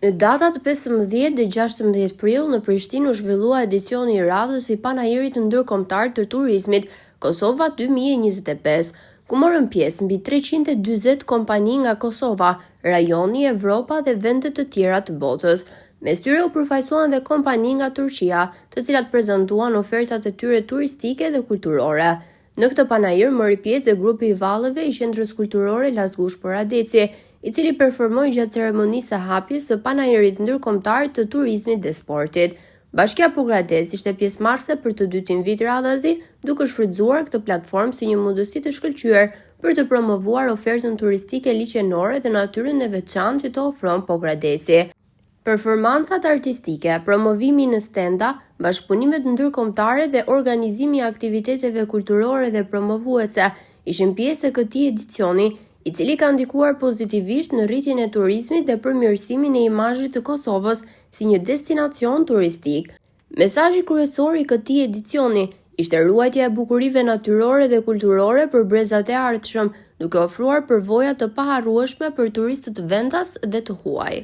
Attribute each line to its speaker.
Speaker 1: Në datat 15 dhe 16 prill në Prishtinë u zhvillua edicioni i radhës i panajirit ndërkombëtar të turizmit Kosova 2025, ku morën pjesë mbi 340 kompani nga Kosova, rajoni, Evropa dhe vende të tjera të botës. Mes tyre u përfaqësuan dhe kompani nga Turqia, të cilat prezantuan ofertat e tyre turistike dhe kulturore. Në këtë panajir mori pjesë dhe grupi i vallëve i Qendrës Kulturore Lazgush Poradeci, i cili performoi gjatë ceremonisë së hapjes së panajirit ndërkombëtar të turizmit dhe sportit. Bashkia Pogradec ishte pjesëmarrëse për të dytin vit radhazi, duke shfrytzuar këtë platformë si një mundësi të shkëlqyer për të promovuar ofertën turistike liqenore dhe natyrën e veçantë që të ofron Pogradeci. Performancat artistike, promovimi në stenda, bashkëpunimet ndërkombëtare dhe organizimi i aktiviteteve kulturore dhe promovuese ishin pjesë e këtij edicioni, i cili ka ndikuar pozitivisht në rritjen e turizmit dhe përmirësimin e imazhit të Kosovës si një destinacion turistik. Mesazhi kryesor i këtij edicioni ishte ruajtja e bukurive natyrore dhe kulturore për brezat e ardhshëm, duke ofruar përvoja të paharrueshme për turistët vendas dhe të huaj.